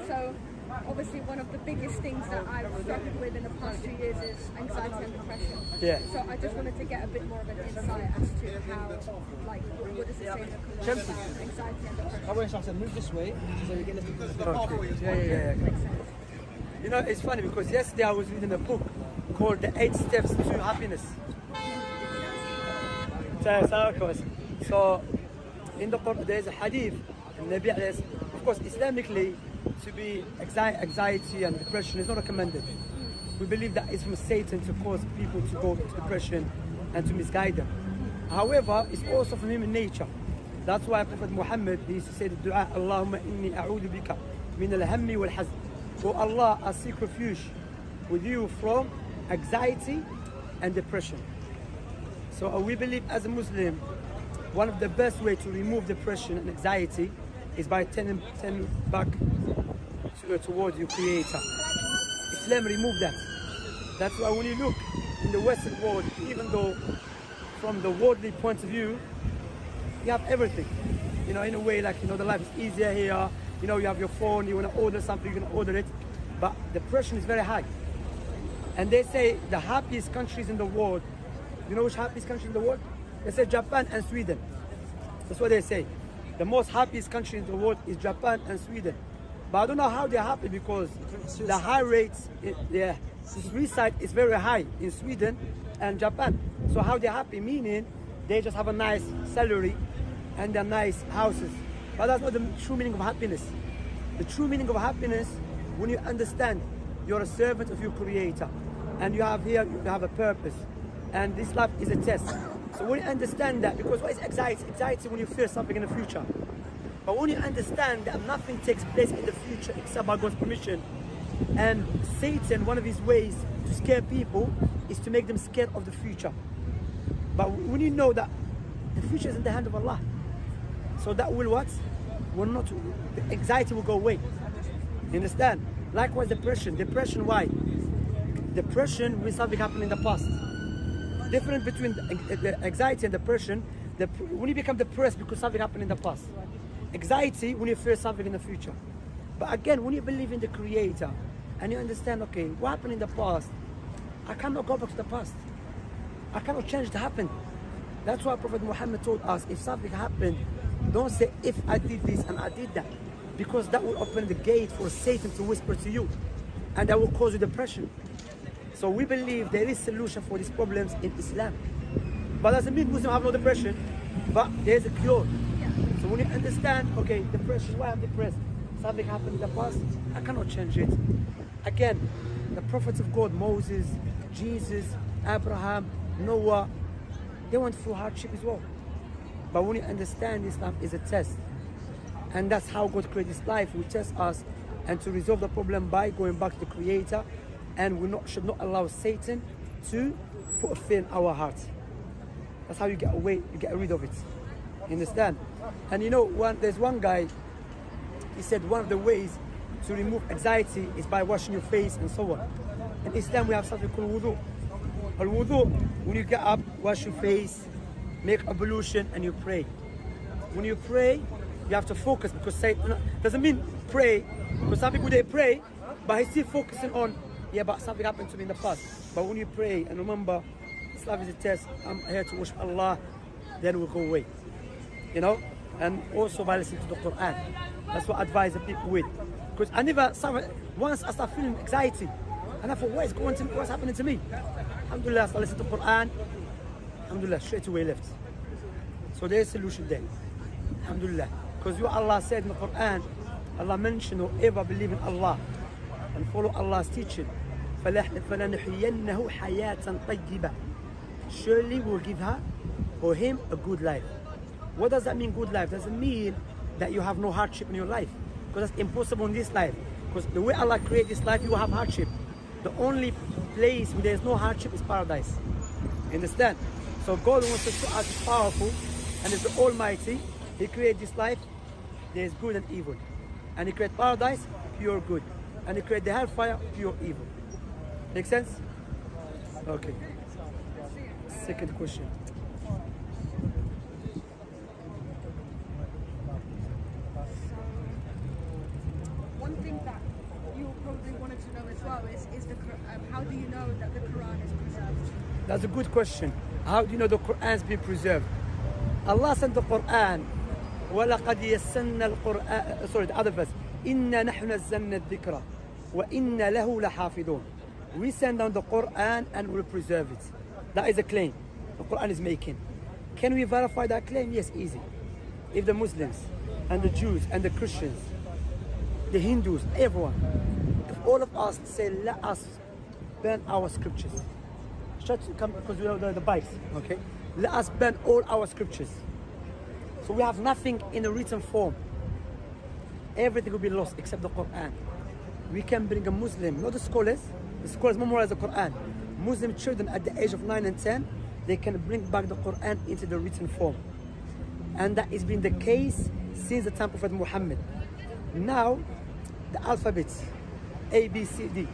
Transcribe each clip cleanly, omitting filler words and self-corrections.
So obviously one of the biggest things that I've struggled with in the past 2 years is anxiety and depression. Yeah. So I just wanted to get a bit more of an insight as to how, like, what does it say in the Quran about anxiety and depression? I want Shamsi to move this way so we get this. Yeah. Makes sense. You know, it's funny because yesterday I was reading a book called The 8 Steps to Happiness. So in the Quran there is a hadith, and Nabi alayhi, of course Islamically, to be anxiety and depression is not recommended. We believe that it's from Satan to cause people to go into depression and to misguide them. However, it's also from human nature. That's why Prophet Mohammed, he used to say the dua, Allahumma inni a'udhu bika min al-hammi wal-hazn. Oh Allah, I seek refuge with you from anxiety and depression. So we believe as a Muslim, one of the best ways to remove depression and anxiety is by turning back towards your Creator. Islam removed that. That's why when you look in the Western world, even though from the worldly point of view, you have everything. You know, in a way, like, you know, the life is easier here. You know, you have your phone, you want to order something, you can order it. But depression is very high. And they say the happiest countries in the world, you know which happiest country in the world? They say Japan and Sweden. That's what they say. The most happiest country in the world is Japan and Sweden. But I don't know how they're happy because the high rates, the suicide is very high in Sweden and Japan. So how they're happy, meaning they just have a nice salary and they're nice houses. But that's not the true meaning of happiness. The true meaning of happiness, when you understand you're a servant of your Creator and you have a purpose, and this life is a test. So when you understand that, because what is anxiety? Anxiety when you fear something in the future. But when you understand that nothing takes place in the future except by God's permission, and Satan, one of his ways to scare people is to make them scared of the future. But when you know that the future is in the hand of Allah, so that will what? Will not, the anxiety will go away. You understand? Likewise depression. Depression, why? Depression when something happened in the past. Different between the anxiety and depression. When you become depressed because something happened in the past. Anxiety when you fear something in the future. But again, when you believe in the Creator and you understand, okay, what happened in the past, I cannot go back to the past. I cannot change what happened. That's why Prophet Muhammad told us, if something happened, don't say if I did this and I did that, because that will open the gate for Satan to whisper to you, and that will cause you depression. So we believe there is solution for these problems in Islam. But doesn't mean Muslims have no depression, but there's a cure. So when you understand, okay, depression, why I'm depressed? Something happened in the past, I cannot change it. Again, the prophets of God, Moses, Jesus, Abraham, Noah, they went through hardship as well. But when you understand Islam is a test, and that's how God created this life, will test us, and to resolve the problem by going back to the Creator, and we should not allow Satan to put a fear in our hearts. That's how you get away, you get rid of it. You understand? And you know, there's one guy, he said one of the ways to remove anxiety is by washing your face and so on. In Islam we have something called wudu. Al-wudu, when you get up, wash your face, make ablution and you pray. When you pray, you have to focus, because Satan doesn't mean pray, because some people they pray, but he's still focusing on, yeah, but something happened to me in the past. But when you pray and remember, this life is a test, I'm here to worship Allah, then it will go away. You know? And also by listening to the Quran. That's what I advise the people with. Because I never suffered, once I started feeling anxiety, and I thought, what's happening to me? Alhamdulillah, I listened to the Quran, alhamdulillah, straight away left. So there's a solution there. Alhamdulillah. Because what Allah said in the Quran, Allah mentioned whoever believe in Allah and follow Allah's teaching, فَلَنُحْيِيَنَّهُ حَيَاةً طَيِّبَةً. Surely we will give her or him a good life. What does that mean, good life? Doesn't mean that you have no hardship in your life, because that's impossible in this life. Because the way Allah created this life, you will have hardship. The only place where there is no hardship is paradise. You understand? So God wants us to us is powerful and is the Almighty. He created this life, there is good and evil. And He created paradise, pure good. And He created the hellfire, pure evil. Make sense? Okay. Second question. One thing that wanted to know as well is how do you know that the Quran is preserved? That's a good question. How do you know the Quran has been preserved? Allah sent the Quran. وَلَقَدْ يَسَّنَّا الْقُرْآنَ. Sorry, the other verse. إِنَّا نَحْنُ نَزَّلْنَا الذِّكْرَ وَإِنَّا لَهُ لَحَافِظُونَ. We send down the Quran and will preserve it. That is a claim the Quran is making. Can we verify that claim? Yes, easy. If the Muslims and the Jews and the Christians, the Hindus, everyone, if all of us say, let us burn our scriptures. Come, because we have the bikes, okay? Let us burn all our scriptures. So we have nothing in a written form. Everything will be lost except the Quran. We can bring a Muslim, not the scholars memorize the Quran. Muslim children at the age of 9 and 10, they can bring back the Quran into the written form. And that has been the case since the time of Prophet Mohammed. Now, the alphabet, A, B, C, D,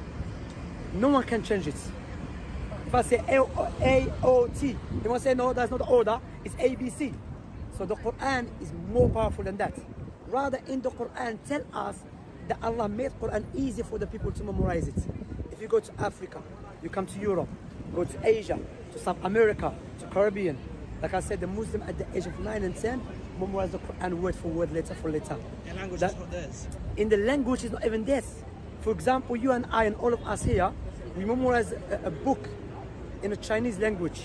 no one can change it. If I say A, O, T, they won't say, no, that's not the order, it's A, B, C. So the Quran is more powerful than that. Rather, in the Quran, tell us that Allah made Quran easy for the people to memorize it. If you go to Africa, you come to Europe, go to Asia, to South America, to Caribbean. Like I said, the Muslim at the age of 9 and 10 memorize the Quran word for word, letter for letter. In language that's not theirs. In the language, it's not even theirs. For example, you and I and all of us here, we memorize a book in a Chinese language.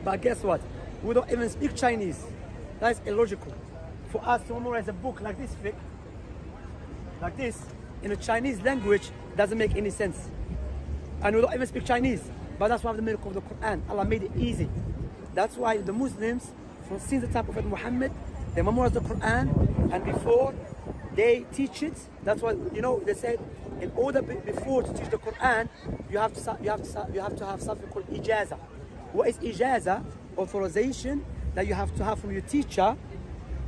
But guess what? We don't even speak Chinese. That is illogical. For us to memorize a book like this thick, like this, in a Chinese language, doesn't make any sense. And we don't even speak Chinese. But that's why the miracle of the Quran. Allah made it easy. That's why the Muslims, since the time of Prophet Muhammad, they memorize the Quran, and before they teach it, that's why, you know, they said, in order before to teach the Quran, you have to have something called ijaza. What is ijaza? Authorization that you have to have from your teacher,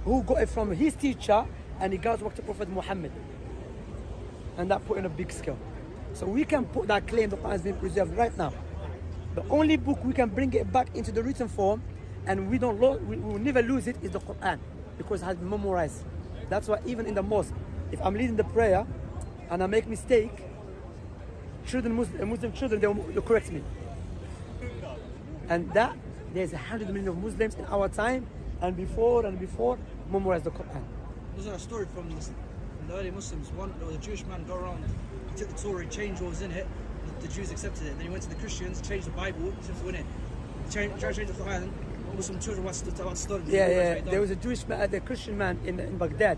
who got it from his teacher, and he goes back to Prophet Muhammad. And that put in a big scale. So we can put that claim the Quran has been preserved right now. The only book we can bring it back into the written form, and we will never lose it, is the Quran, because it has been memorized. That's why even in the mosque, if I'm leading the prayer and I make mistake, Muslim children, they'll correct me. And that, there's 100 million of Muslims in our time and before memorize the Quran. There's a story from the early Muslims. There was a Jewish man go around, he took the Torah, he changed what was in it, the Jews accepted it. Then he went to the Christians, changed the Bible, to win it. Tried to change the Quran. Muslim children were studying. Yeah. There was a Jewish man, the Christian man in Baghdad.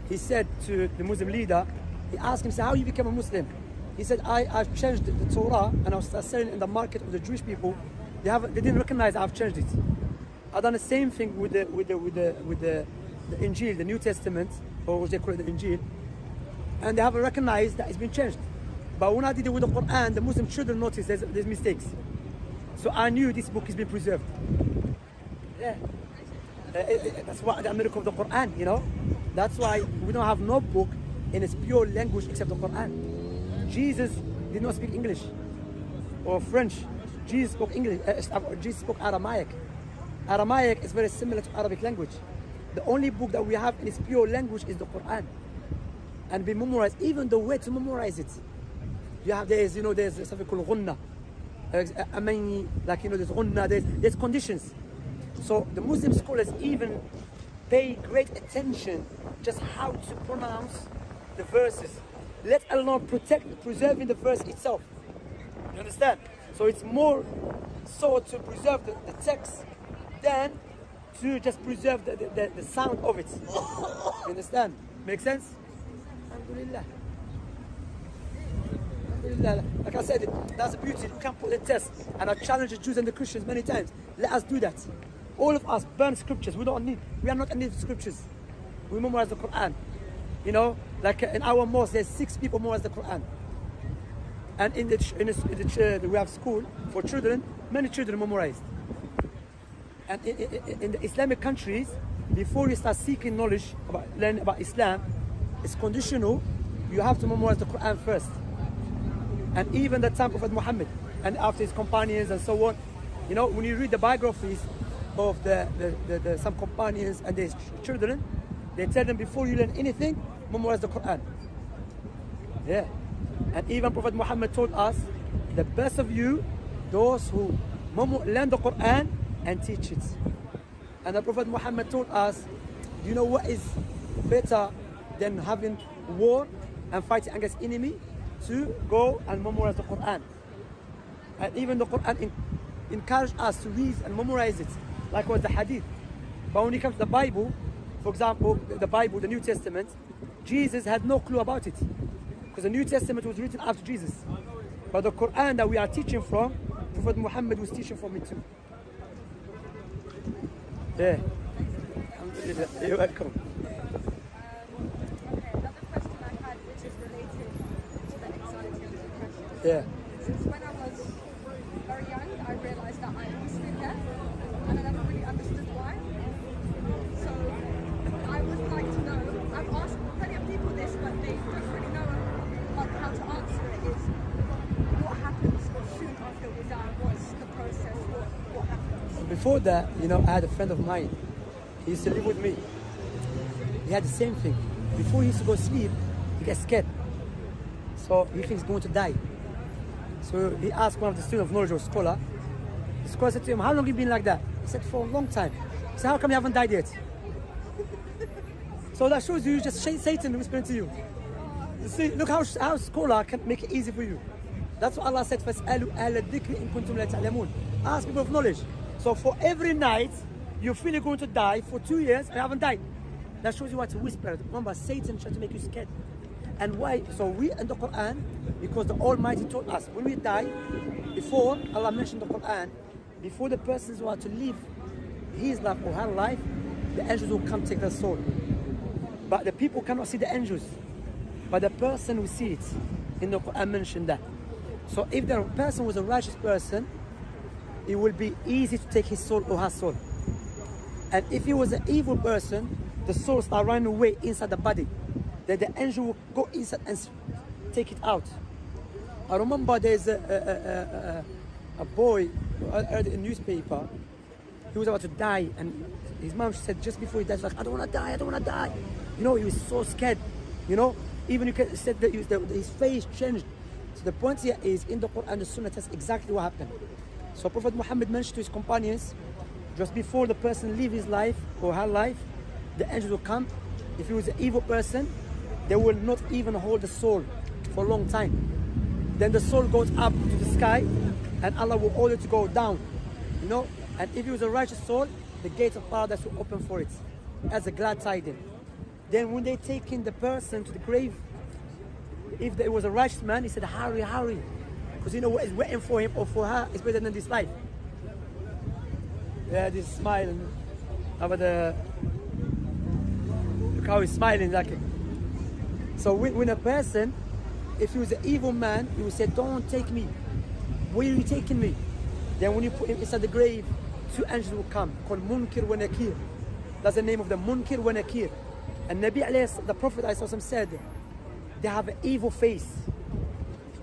He said to the Muslim leader, he asked him, how you became a Muslim? He said, I've changed the Torah and I was selling in the market of the Jewish people. They didn't recognize I've changed it. I've done the same thing with the Injil, the New Testament, or what they call it, the Injil, and they haven't recognized that it's been changed. But when I did it with the Quran, the Muslim children noticed there's mistakes. So I knew this book has been preserved. Yeah. That's what the miracle of the Quran, you know. That's why we don't have no book in its pure language except the Quran. Jesus did not speak English or French. Jesus spoke English. Jesus spoke Aramaic. Aramaic is very similar to Arabic language. The only book that we have in its pure language is the Quran, and we memorize even the way to memorize it. There's something called ghunna. Like, there's ghunna. There's conditions. So the Muslim scholars even pay great attention just how to pronounce the verses, let alone preserving the verse itself. You understand? So it's more so to preserve the text than to just preserve the sound of it. You understand? Make sense? Alhamdulillah. Alhamdulillah. Like I said, that's the beauty. You can put the test. And I challenge the Jews and the Christians many times. Let us do that. All of us burn scriptures. We are not in need of scriptures. We memorize the Quran. You know, like in our mosque, there's 6 people memorize the Quran. And in the we have school for children, many children memorized. And in the Islamic countries, before you start seeking knowledge learning about Islam, it's conditional. You have to memorize the Quran first. And even the time of Prophet Muhammad, and after his companions and so on, you know, when you read the biographies of some companions and their children, they tell them before you learn anything, memorize the Quran. Yeah. And even Prophet Muhammad told us, the best of you, those who learn the Quran and teach it. And the Prophet Muhammad told us, do you know what is better than having war and fighting against enemy? To go and memorize the Quran. And even the Quran encouraged us to read and memorize it, like was the hadith. But when it comes to the Bible, for example, the Bible, the New Testament, Jesus had no clue about it, because the New Testament was written after Jesus. But the Quran that we are teaching from, Prophet Muhammad was teaching from it too. Yeah. You're welcome. Yeah. Since when I was very young, I realized that I was deaf, and I never really understood why. So I would like to know, I've asked plenty of people this, but they don't really know like how to answer it, is what happens soon after we die? What's the process? What happens? Before that, you know, I had a friend of mine. He used to live with me. He had the same thing. Before he used to go sleep, he gets scared. So he thinks he's going to die. So he asked one of the students of knowledge or scholar. The scholar said to him, how long have you been like that? He said, for a long time. He said, how come you haven't died yet? So that shows you just Satan whispering to you. You see, look how scholar can make it easy for you. That's what Allah said, فَاسْأَلُوا أَهْلَ الذِّكْرِ إِن كُنتُمْ لَا تَعْلَمُونَ. Ask people of knowledge. So for every night, you feel you're going to die for 2 years and you haven't died. That shows you what to whisper. Remember, Satan tries to make you scared. And why? So we in the Quran, because the Almighty told us, when we die, before Allah mentioned the Quran, before the persons who are to live his life or her life, the angels will come take their soul. But the people cannot see the angels. But the person will see it. In the Quran mentioned that. So if the person was a righteous person, it will be easy to take his soul or her soul. And if he was an evil person, the soul start running away inside the body. Then the angel will go inside and take it out. I remember there's a boy, I read in a newspaper, he was about to die, and his mom said just before he died, like, I don't want to die, I don't want to die. You know, he was so scared. You know, even you can said that his face changed. So the point here is, in the Quran, the Sunnah tells exactly what happened. So Prophet Muhammad mentioned to his companions, just before the person leave his life or her life, the angels will come. If he was an evil person, they will not even hold the soul for a long time. Then the soul goes up to the sky, and Allah will order it to go down. You know, and if it was a righteous soul, the gates of paradise will open for it as a glad tidings. Then when they take in the person to the grave, if there was a righteous man, he said, hurry, hurry, because you know what is waiting for him or for her is better than this life. Yeah, this smile about the, look how he's smiling like it. So when a person, if he was an evil man, he would say, don't take me. Where are you taking me? Then when you put him inside the grave, 2 angels will come, called Munkir wa Nakir. That's the name of them, Munkir wa Nakir. And Nabi alayhi, the Prophet said, they have an evil face,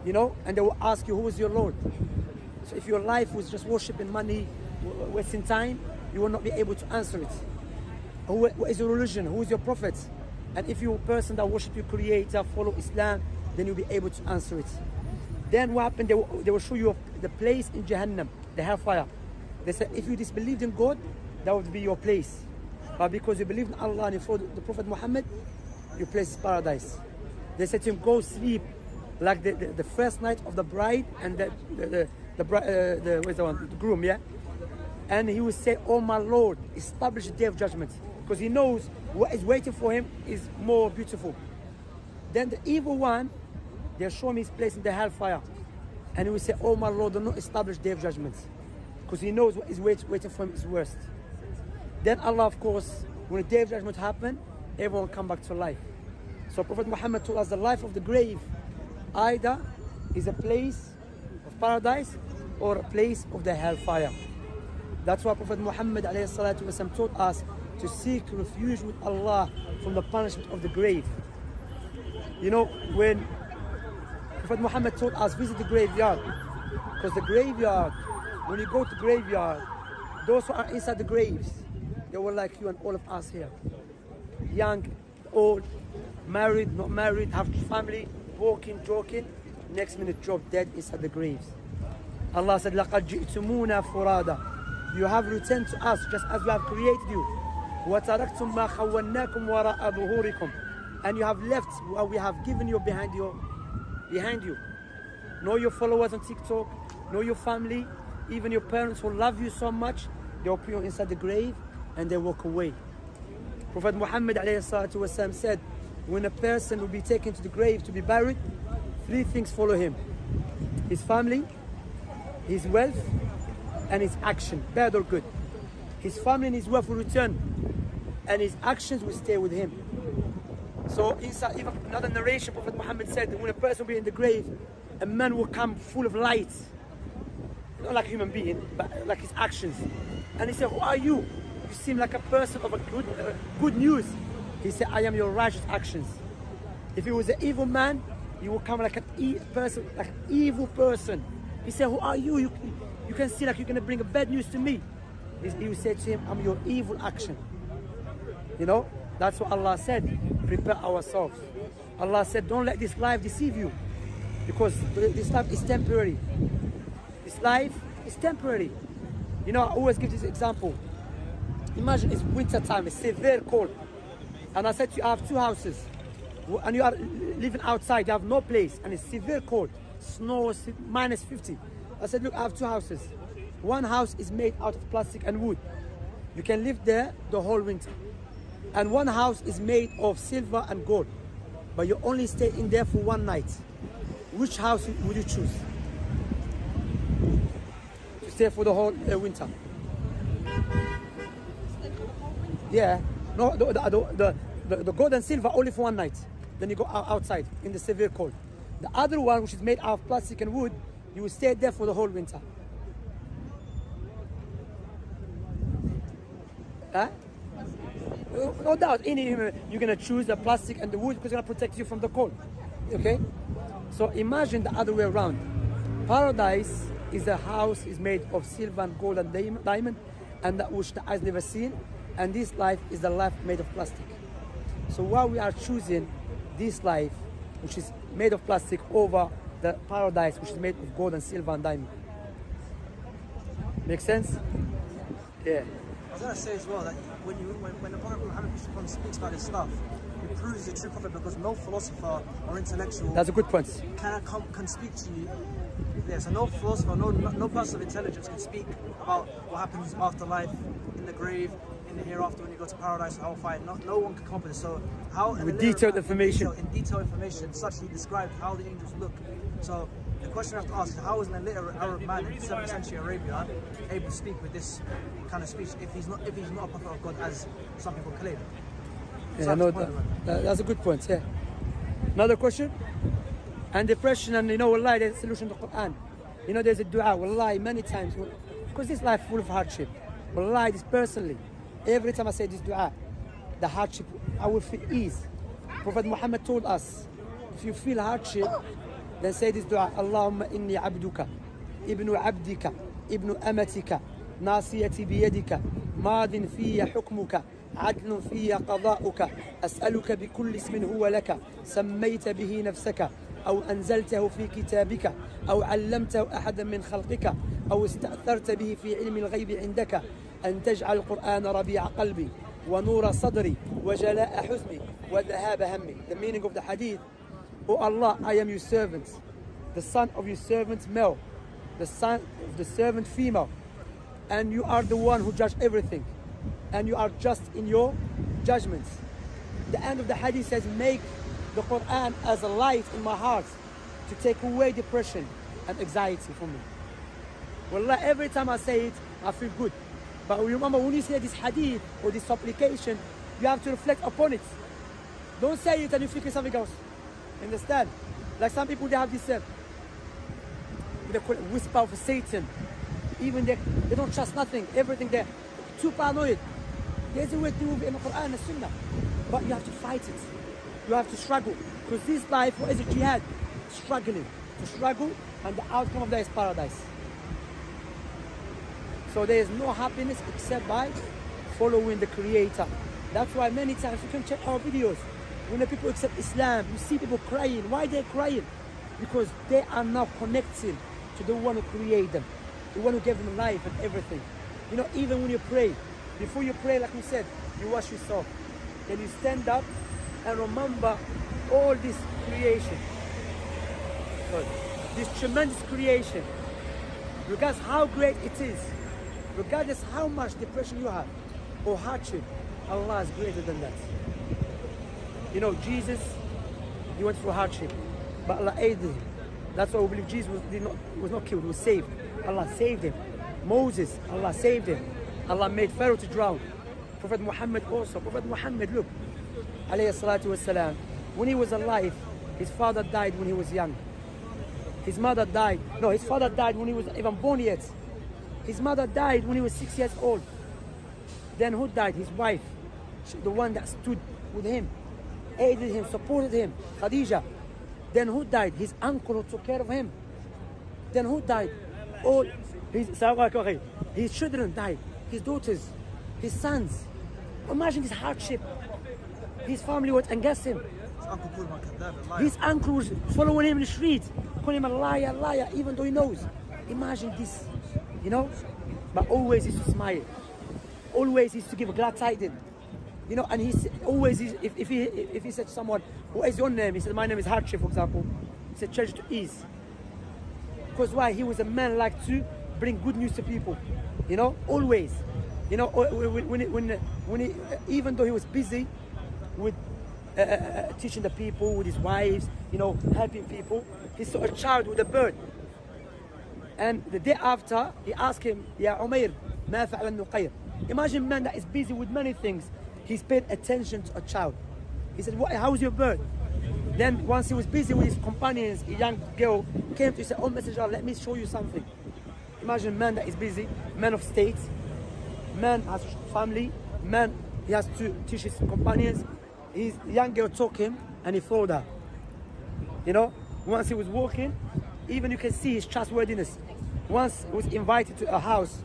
you know, and they will ask you, who is your Lord? So if your life was just worshipping money, wasting time, you will not be able to answer it. What is your religion? Who is your prophet? And if you're a person that worship your creator, follow Islam, then you'll be able to answer it. Then what happened? They will show you the place in Jahannam, the hellfire. They said, if you disbelieved in God, that would be your place. But because you believe in Allah and you follow the Prophet Muhammad, your place is paradise. They said to him, go sleep like the first night of the bride and the groom, yeah? And he would say, oh my Lord, establish the day of judgment. Because he knows what is waiting for him is more beautiful. Then the evil one, they'll show him his place in the hellfire. And he will say, oh my Lord, do not establish day of judgment. Because he knows what is waiting for him is worst. Then Allah, of course, when the day of judgment happens, everyone will come back to life. So Prophet Muhammad told us the life of the grave either is a place of paradise or a place of the hellfire. That's why Prophet Muhammad ﷺ taught us to seek refuge with Allah from the punishment of the grave. You know, when Prophet Muhammad taught us visit the graveyard, because the graveyard, when you go to the graveyard, those who are inside the graves, they were like you and all of us here. Young, old, married, not married, have family, walking, joking. next minute drop dead inside the graves. Allah said, لَقَدْ جِئْتُمُونَا فُرَادًا. You have returned to us just as we have created you. وَتَرَكْتُمْ مَا خَوَّنَّاكُمْ وَرَاءَ ظُهُورِكُمْ. And you have left what we have given you behind you. Know your followers on TikTok, know your family, even your parents who love you so much, they will put you inside the grave and they walk away. Prophet Muhammad ﷺ said, when a person will be taken to the grave to be buried, 3 things follow him: his family, his wealth, and his action, bad or good. His family and his wealth will return, and his actions will stay with him. So inside even another narration, Prophet Muhammad said that when a person will be in the grave, a man will come full of light, not like a human being, but like his actions. And he said, who are you? You seem like a person of a good news. He said, I am your righteous actions. If he was an evil man, you will come like an evil person. He said, who are you? You can see like you're going to bring a bad news to me. He will say to him, I'm your evil action. You know, that's what Allah said. Prepare ourselves. Allah said, don't let this life deceive you, because this life is temporary. This life is temporary. You know, I always give this example. Imagine it's winter time, it's severe cold. And I said to you, I have 2 houses. And you are living outside, you have no place, and it's severe cold. Snow, minus 50. I said, look, I have 2 houses. One house is made out of plastic and wood. You can live there the whole winter. And one house is made of silver and gold. But you only stay in there for 1 night. Which house would you choose? To stay for the whole winter? Yeah. No, the gold and silver only for 1 night. Then you go outside in the severe cold. The other one, which is made out of plastic and wood, you will stay there for the whole winter. Huh? No doubt, you're going to choose the plastic and the wood because it's going to protect you from the cold. Okay? So imagine the other way around. Paradise is a house is made of silver and gold and diamond, and that which the eyes never seen. And this life is the life made of plastic. So while we are choosing this life, which is made of plastic, over the paradise, which is made of gold and silver and diamond. Make sense? Yeah. I was going to say as well that when the Prophet Muhammad speaks about this stuff, he proves he's a true prophet, because no philosopher or intellectual That's a good point. can speak to you. Yeah, so no philosopher, no person of intelligence can speak about what happens after life, in the grave, in the hereafter, when you go to paradise, hellfire. No one can come up with it. So how with detailed information. In detailed information, such he described how the angels look. So the question I have to ask is, how is an illiterate Arab man in 7th century Arabia able to speak with this kind of speech if he's not a prophet of God, as some people claim? Yeah, no, that's a good point. Yeah. Another question? And depression, and wallahi, there's a solution to the Quran. There's a dua, wallahi, many times, because this life full of hardship. Wallahi, this personally, every time I say this dua, the hardship, I will feel ease. Prophet Muhammad told us, if you feel hardship, then say this dua: Allahumma inni abduka, ibnu abdika, ibnu amatika, nasiyati biyadika, madin fiyya hukmuka, عدل في قضاؤك، أسألك بكل اسم هو لك سميت به نفسك أو أنزلته في كتابك أو علمته أحدا من خلقك أو استأثرت به في علم الغيب عندك أن تجعل القرآن ربيع قلبي ونور صدري وجلاء حزني وذهاب همي. The meaning of the hadith: Oh Allah, I am your servant, the son of your servant male, the son of the servant female, and you are the one who judges everything, and you are just in your judgments. The end of the hadith says, make the Quran as a light in my heart to take away depression and anxiety from me. Wallah, every time I say it, I feel good. But remember, when you say this hadith or this supplication, you have to reflect upon it. Don't say it and you think it's something else. Understand? Like some people, they have this they call it whisper of Satan. Even they don't trust nothing, everything, they're too paranoid. There's a way to move in the Quran and Sunnah, but you have to fight it. You have to struggle, because this life, what is it? Jihad, struggling, to struggle, and the outcome of that is paradise. So there is no happiness except by following the Creator. That's why many times you can check our videos. When the people accept Islam, you see people crying. Why they're crying? Because they are now connecting to the one who created them, the one who gave them life and everything. You know, even when you pray, before you pray, like we said, you wash yourself. Then you stand up and remember all this creation. This tremendous creation. Regardless how great it is, regardless how much depression you have or hardship, Allah is greater than that. You know, Jesus, he went through hardship, but Allah aided him. That's why we believe Jesus was not killed, he was saved. Allah saved him. Moses, Allah saved him. Allah made Pharaoh to drown. Prophet Muhammad also. Prophet Muhammad, look, alayhi salatu wassalam, when he was alive, his father died when he was young. His mother died. No, his father died when he was even born yet. His mother died when he was 6 years old. Then who died? His wife. The one that stood with him, aided him, supported him, Khadija. Then who died? His uncle who took care of him. Then who died? All his children died. His daughters, his sons. Imagine this hardship. His family went against him. His uncle was following him in the street, calling him a liar, liar, even though he knows. Imagine this, you know? But always he used to smile. Always he used to give a glad tidings. You know, and he's always, if he said to someone, what is your name? He said, my name is Hardship, for example. He said, change to ease. Because why? He was a man like to bring good news to people. You know, always. You know, when he, even though he was busy with teaching the people, with his wives, you know, helping people, he saw a child with a bird. And the day after, he asked him, Ya Umair, ma fa'ala nuqayr. Imagine a man that is busy with many things. He's paid attention to a child. He said, how's your bird? Then once he was busy with his companions, a young girl came to him and said, oh messenger, let me show you something. Imagine a man that is busy, man of state, man has family, man, he has to teach his companions. His young girl took him and he followed her. You know, once he was walking, even you can see his trustworthiness. Once he was invited to a house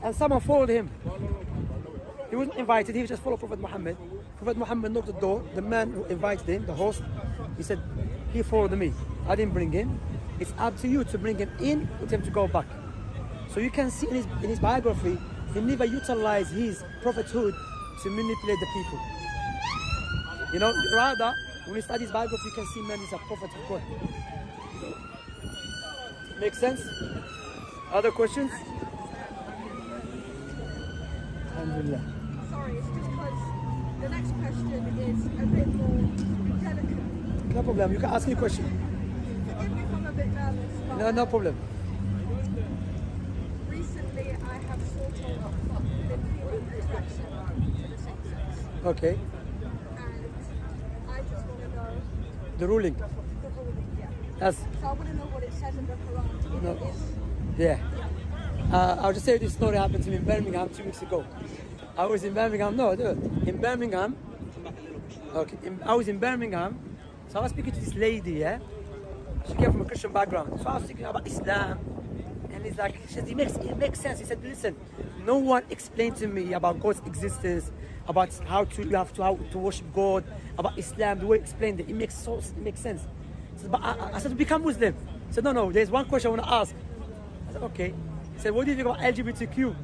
and someone followed him. He wasn't invited, he just followed Prophet Muhammad. Prophet Muhammad knocked the door, the man who invited him, the host, he said, he followed me. I didn't bring him. It's up to you to bring him in or him to go back. So you can see in his biography, he never utilized his prophethood to manipulate the people. You know, rather, when you study his biography, you can see man is a prophet of God. Make sense? Other questions? Alhamdulillah. Sorry, it's just because the next question is a bit more delicate. No problem, you can ask any question. Forgive me if I'm a bit nervous. But No problem. recently, I have sort of been feeling attraction to the same sex. Okay. And I just want to know The ruling. the ruling, yeah. That's, So I want to know what it says in the Quran. No. If it is, yeah. I'll just say this story happened to me in Birmingham 2 weeks ago. I was in Birmingham, in Birmingham. Okay, I was in Birmingham, so I was speaking to this lady, yeah? She came from a Christian background. So I was speaking about Islam, and it's like, she said, it makes sense. He said, listen, no one explained to me about God's existence, about how to worship God, about Islam, the way he explained it. It makes sense. I said, but I said, to become Muslim. He said, no, there's one question I want to ask. I said, okay. He said, what do you think about LGBTQ?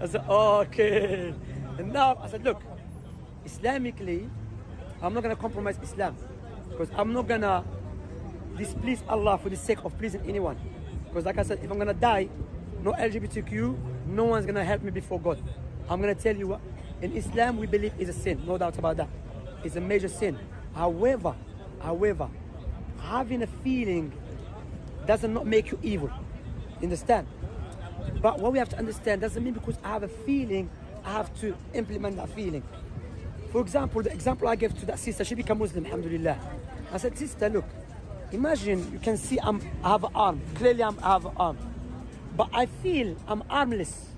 I said, okay. And now I said, look, Islamically, I'm not going to compromise Islam, because I'm not going to displease Allah for the sake of pleasing anyone. Because like I said, if I'm going to die, no LGBTQ, no one's going to help me before God. I'm going to tell you what, in Islam we believe is a sin, no doubt about that. It's a major sin. However, having a feeling does not make you evil. Understand? But what we have to understand doesn't mean because I have a feeling, I have to implement that feeling. For example, the example I gave to that sister, she became Muslim, alhamdulillah. I said, sister, look, imagine you can see I have an arm. Clearly I have an arm. But I feel I'm armless.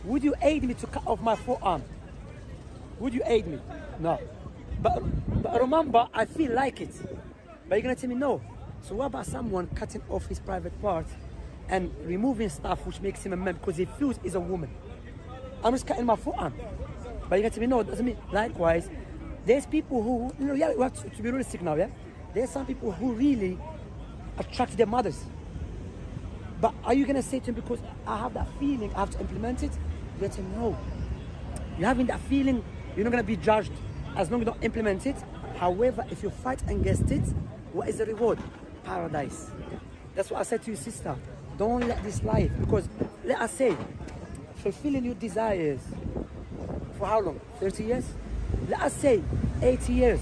Would you aid me to cut off my forearm? Would you aid me? No. But remember, I feel like it. But you're going to tell me no. So what about someone cutting off his private part and removing stuff which makes him a man because he feels he's a woman? I'm just cutting my forearm. But you're going to tell me no, it doesn't mean. Likewise, there's people who, you know, yeah, we have to be realistic now, yeah? There's some people who really attract their mothers. But are you gonna say to him, because I have that feeling, I have to implement it? You're gonna say, no. You're having that feeling, you're not gonna be judged as long as you don't implement it. However, if you fight against it, what is the reward? Paradise. That's what I said to you, sister. Don't let this life, because let us say, fulfilling your desires for how long? 30 years? Let us say 80 years.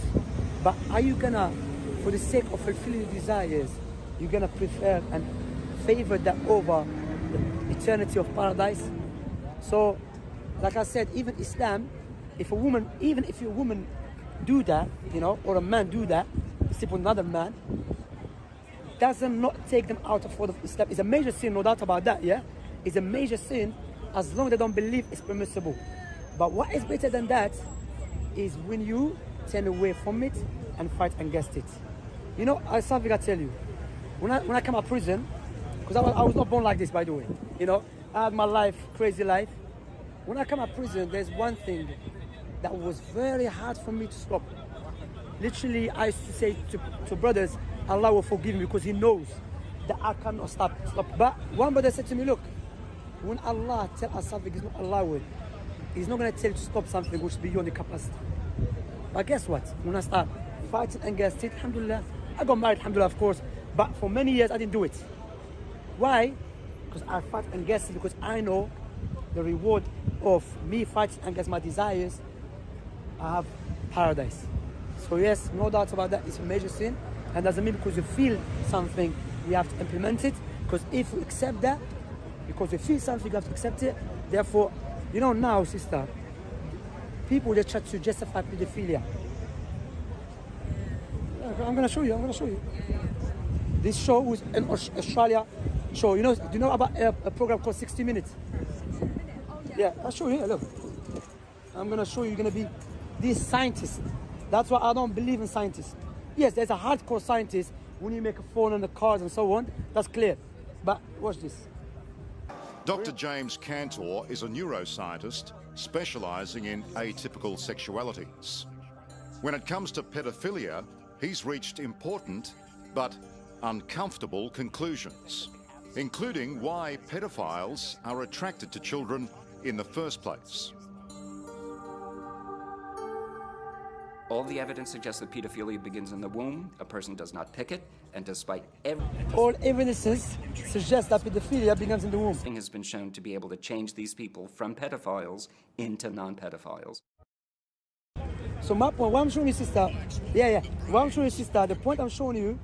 But are you gonna, for the sake of fulfilling your desires, you're gonna prefer and favor that over the eternity of paradise? So, like I said, even Islam, if a woman, even if a woman do that, you know, or a man do that, sleep with another man, doesn't not take them out of fold of Islam. It's a major sin, no doubt about that, yeah? It's a major sin as long as they don't believe it's permissible. But what is better than that is when you turn away from it and fight against it. You know, something I tell you, when I came out of prison, because I was not born like this, by the way, you know, I had my life, crazy life. When I came out of prison, there's one thing that was very hard for me to stop. Literally, I used to say to brothers, Allah will forgive me because He knows that I cannot stop. But one brother said to me, look, when Allah tells us something He's not allowed, He's not going to tell you to stop something which is beyond your capacity. But guess what? When I start fighting against it, alhamdulillah, I got married, alhamdulillah, of course, but for many years I didn't do it. Why? Because I fight against it, because I know the reward of me fighting against my desires, I have paradise. So yes, no doubt about that, it's a major sin. And doesn't mean because you feel something, we have to implement it. Because if we accept that, because we feel something, you have to accept it. Therefore, you know now, sister, people just try to justify pedophilia. I'm gonna show you, This show was an Australia show. You know, do you know about a program called 60 Minutes? 60 minutes? Oh, yeah. Yeah, I'll show you, look. I'm gonna show you, you're gonna be these scientists. That's why I don't believe in scientists. Yes, there's a hardcore scientist when you make a phone and the cars and so on, that's clear. But watch this. Dr. James Cantor is a neuroscientist specialising in atypical sexualities. When it comes to pedophilia, he's reached important but uncomfortable conclusions, including why pedophiles are attracted to children in the first place. All the evidence suggests that pedophilia begins in the womb. A person does not pick it, and despite all evidences suggest that pedophilia begins in the womb. Everything has been shown to be able to change these people from pedophiles into non-pedophiles. So my point, what I'm showing you, sister, what I'm showing you, sister, the point I'm showing you,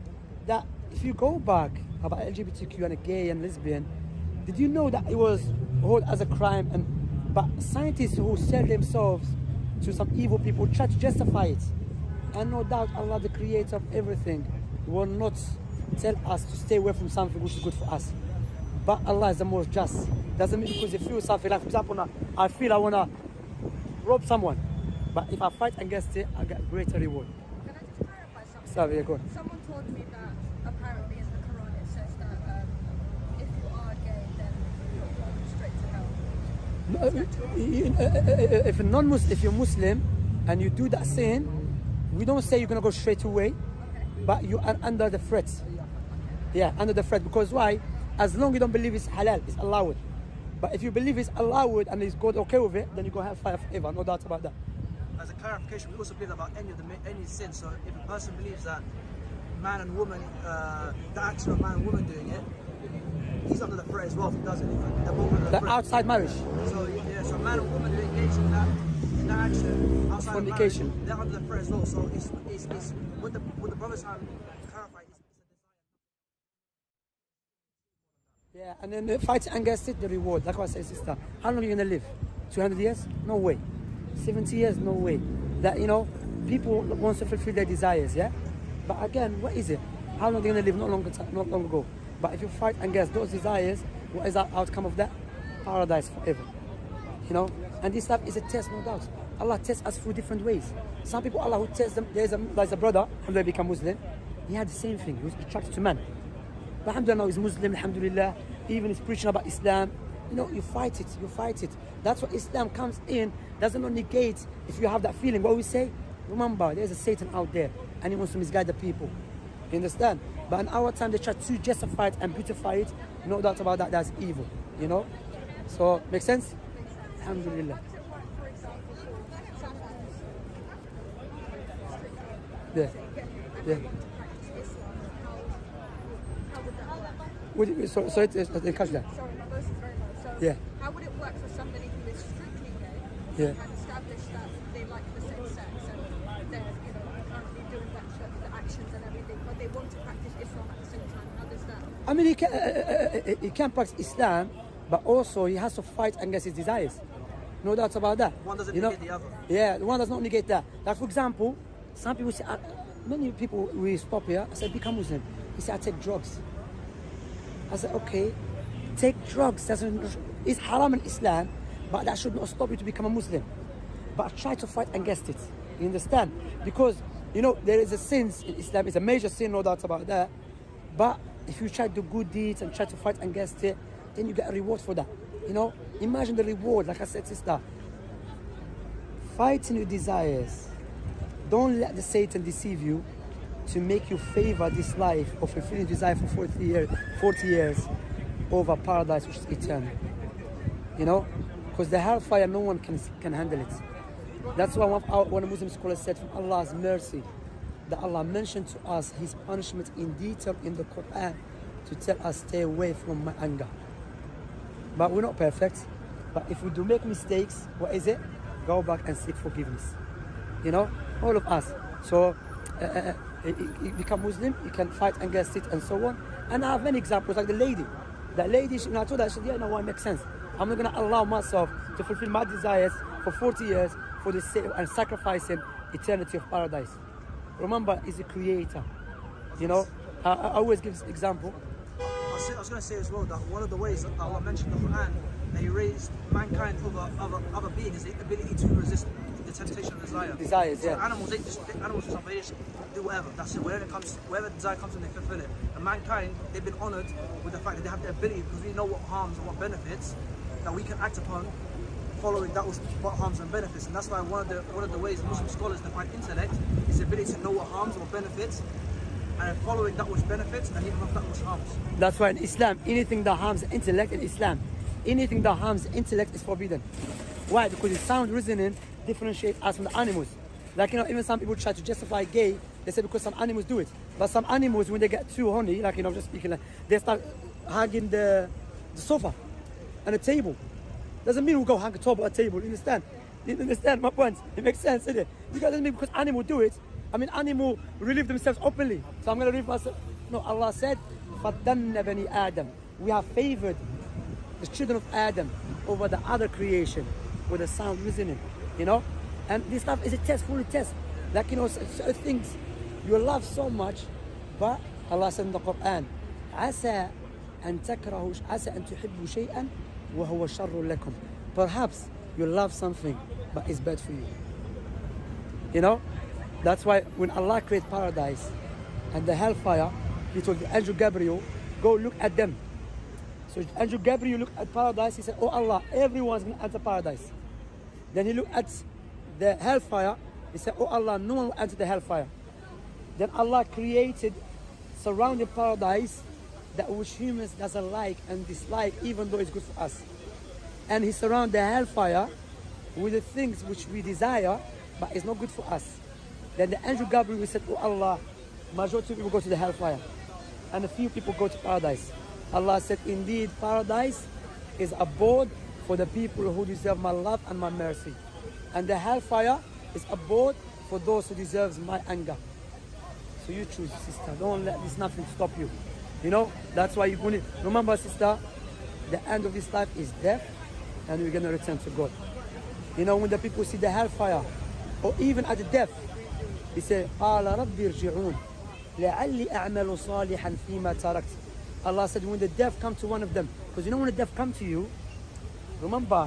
that if you go back about LGBTQ and a gay and lesbian, did you know that it was held as a crime? But scientists who sell themselves to some evil people try to justify it. And no doubt Allah, the creator of everything, will not tell us to stay away from something which is good for us. But Allah is the most just. Doesn't mean because you feel something, like for example now, I feel I want to rob someone. But if I fight against it, I get greater reward. Can I just clarify something? Sorry, go on. Someone told me that apparently in the Quran it says that if you are gay, then you're going straight to hell. If you're Muslim and you do that sin, we don't say you're gonna go straight away, but you are under the threat. Yeah, under the threat. Because why? As long as you don't believe it's halal, it's allowed. But if you believe it's allowed and it's God okay with it, then you're gonna have fire forever. No doubt about that. As a clarification, we also believe about any sin. So if a person believes that man and woman, the action of man and woman doing it, he's under the threat as well if he does it. The outside marriage. So yeah, so man and woman who engage in that action outside of marriage, they're under the threat as well. So it's what the brothers have clarified. Yeah, and then fighting against it, the reward. Like what I said, sister, how long are you gonna live? 200 years? No way. 70 years? No way. That, you know, people want to fulfill their desires, yeah? But again, what is it? How long are they gonna live? Not long ago. But if you fight against those desires, what is the outcome of that? Paradise forever. You know? And this stuff is a test, no doubt. Allah tests us through different ways. Some people, Allah who tests them, there's a brother, when they become Muslim, he had the same thing. He was attracted to men. But alhamdulillah, now he's Muslim, alhamdulillah. Even he's preaching about Islam. You know, you fight it. That's what Islam comes in, doesn't not negate if you have that feeling. What we say, remember, there's a Satan out there and he wants to misguide the people. You understand? But in our time, they try to justify it and beautify it. No doubt about that, that's evil, you know? So, make sense? Alhamdulillah. For example, Yeah. Yeah. So it is, catch that. Sorry, my voice is very low. So Yeah. how would it work for somebody who is strictly gay Yeah. and established that they like the same sex and they're, currently doing the actions and everything, but they want to practice Islam at the same time? How does that? I mean, he can practice Islam, but also he has to fight against his desires. No doubt about that. One doesn't You know? negate the other. Yeah, the one does not negate that. Like, for example, some people say, many people we stop here, I said, become Muslim. He said, I take drugs. I said, okay, take drugs. It's haram in Islam, but that should not stop you to become a Muslim. But try to fight against it. You understand? Because, there is a sin in Islam. It's a major sin, no doubt about that. But if you try to do good deeds and try to fight against it, then you get a reward for that. Imagine the reward, like I said, sister. Fighting your desires. Don't let the Satan deceive you to make you favor this life of fulfilling desire for 40 years over paradise, which is eternal. Because the hellfire, no one can handle it. That's why one of Muslim scholars said, from Allah's mercy, that Allah mentioned to us His punishment in detail in the Quran to tell us, stay away from my anger. But we're not perfect. But if we do make mistakes, what is it? Go back and seek forgiveness. All of us. So, you become Muslim, you can fight against it and so on. And I have many examples, like the lady. That lady, I told her, she said, yeah, no, it makes sense. I'm not going to allow myself to fulfill my desires for 40 years for the sake and sacrificing eternity of paradise. Remember, He's the creator. I always give this example. I was going to say as well that one of the ways that Allah mentioned in the Quran that He raised mankind over other beings is the ability to resist the temptation of desire. Desires, so yeah. Animals, for example, they just do whatever. That's it. Wherever desire comes from, they fulfill it. And mankind, they've been honoured with the fact that they have the ability, because we know what harms and what benefits that we can act upon, following that was what harms and benefits. And that's why one of the ways Muslim scholars define intellect is the ability to know what harms and what benefits, and following that which benefits and even that which harms. That's why in Islam, anything that harms intellect in Islam, anything that harms intellect is forbidden. Why? Because the sound reasoning differentiates us from the animals. Like, even some people try to justify gay, they say because some animals do it. But some animals, when they get too horny, like, just speaking, they start hugging the sofa and the table. Doesn't mean we go hang a top or a table, you understand? You understand my point? It makes sense, isn't it? Because it doesn't mean because animals do it. I mean, animals relieve themselves openly. So I'm going to relieve myself. No, Allah said, فَضَّلْنَ بَنِي آدَمْ. We have favored the children of Adam over the other creation with a sound reasoning, And this stuff is a test, fully test. Like, certain things you love so much, but Allah said in the Quran, عَسَى أَن تَكْرَهُ عَسَى أَن تُحِبُّوا شَيْئًا وَهُوَ شَرٌّ لَكُمْ. Perhaps you love something, but it's bad for you. That's why when Allah created paradise and the hellfire, He told the angel Gabriel, go look at them. So angel Gabriel looked at paradise, he said, oh Allah, everyone's going to enter paradise. Then he looked at the hellfire, he said, oh Allah, no one will enter the hellfire. Then Allah created surrounding paradise that which humans doesn't like and dislike, even though it's good for us. And He surrounded the hellfire with the things which we desire, but it's not good for us. Then the angel Gabriel said, oh Allah, majority of people go to the hellfire and a few people go to paradise. Allah said, indeed, paradise is a abode for the people who deserve my love and my mercy. And the hellfire is a abode for those who deserve my anger. So you choose, sister. Don't let this nothing stop you. That's why you're going to remember, sister, the end of this life is death, and we're going to return to God. When the people see the hellfire, or even at the death, they say, قَالَ رَبِّ ارْجِعُونَ لَعَلِّي أَعْمَلُ صَالِحًا فِي مَا تَرَكْتُ. Allah said, when the death comes to one of them, because when the death comes to you, remember,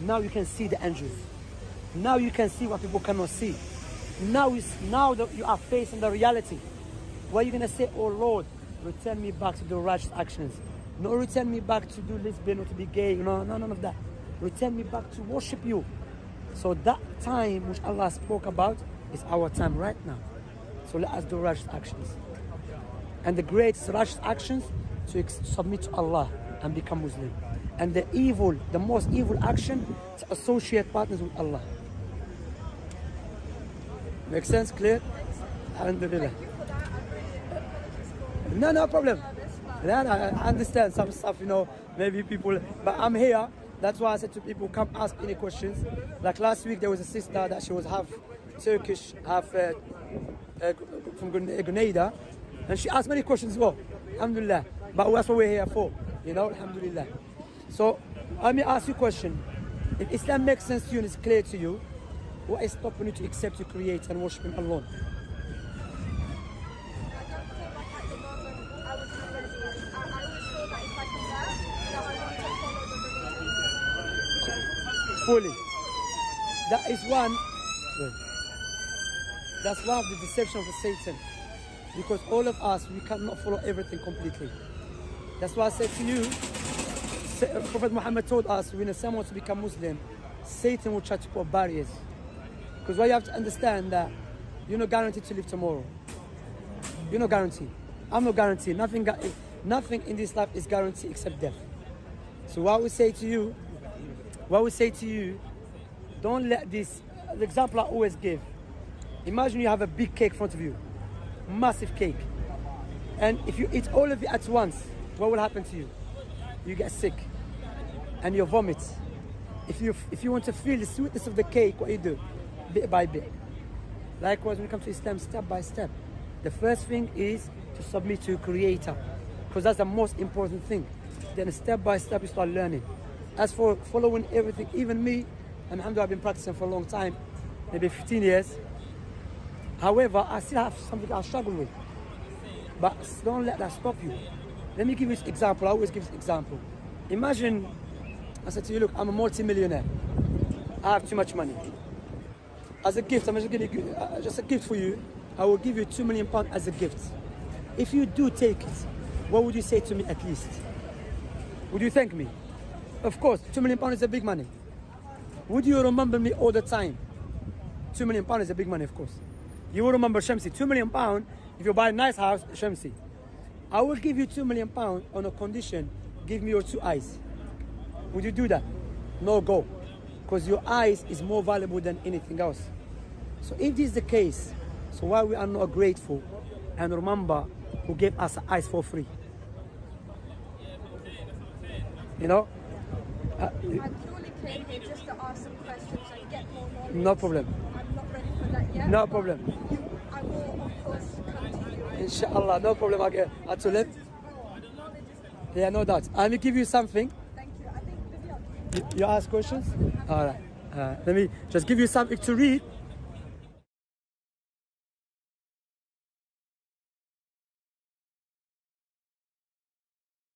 now you can see the angels. Now you can see what people cannot see. Now that you are facing the reality, what are you going to say? Oh Lord, return me back to the righteous actions. No, return me back to do lesbian or to be gay. No, none of that. Return me back to worship you. So that time which Allah spoke about is our time right now. So let us do righteous actions. And the greatest righteous actions to submit to Allah and become Muslim. And the evil, the most evil action, to associate partners with Allah. Make sense? Clear? Alhamdulillah. No problem. I understand some stuff, you know, maybe people, but I'm here. That's why I said to people, come ask any questions. Like last week, there was a sister that she was half Turkish, half from Grenada, and she asked many questions as well. Alhamdulillah. But that's what we're here for, you know, alhamdulillah. So, let me ask you a question. If Islam makes sense to you and is clear to you, what is stopping you to accept your Creator and worship Him alone? Fully. That is one. That's one of the deception of Satan. Because all of us, we cannot follow everything completely. That's why I said to you, Prophet Muhammad told us, when someone wants to become Muslim, Satan will try to put barriers. Because what you have to understand that you're not guaranteed to live tomorrow. You're not guaranteed. I'm not guaranteed. Nothing in this life is guaranteed except death. So what we say to you, don't let this, the example I always give, imagine you have a big cake in front of you, massive cake, and if you eat all of it at once, what will happen to you? You get sick, and you vomit. If you want to feel the sweetness of the cake, what you do? Bit by bit. Likewise, when it comes to Islam, step by step. The first thing is to submit to your Creator, because that's the most important thing. Then step by step, you start learning. As for following everything, even me, and alhamdulillah, I've been practicing for a long time, maybe 15 years. However, I still have something I struggle with. But don't let that stop you. Let me give you an example. I always give this example. Imagine, I said to you, look, I'm a multi-millionaire. I have too much money. As a gift, I'm just going to give just a gift for you. I will give you £2 million as a gift. If you do take it, what would you say to me at least? Would you thank me? Of course, £2 million is a big money. Would you remember me all the time? £2 million is a big money, of course. You will remember Shamsi, £2 million. If you buy a nice house, Shamsi. I will give you £2 million on a condition, give me your 2 eyes. Would you do that? No go. Because your eyes is more valuable than anything else. So if this is the case, so why we are not grateful and remember who gave us eyes for free? You know? I purely came here just to ask some questions and get more knowledge. No problem. I'm not ready for that yet. No problem. I will, of course, come to you. Inshallah, no problem again. Knowledge is Yeah, no doubt. Let me give you something. Thank you. I think maybe I'll You ask questions? All right. Let me just give you something to read.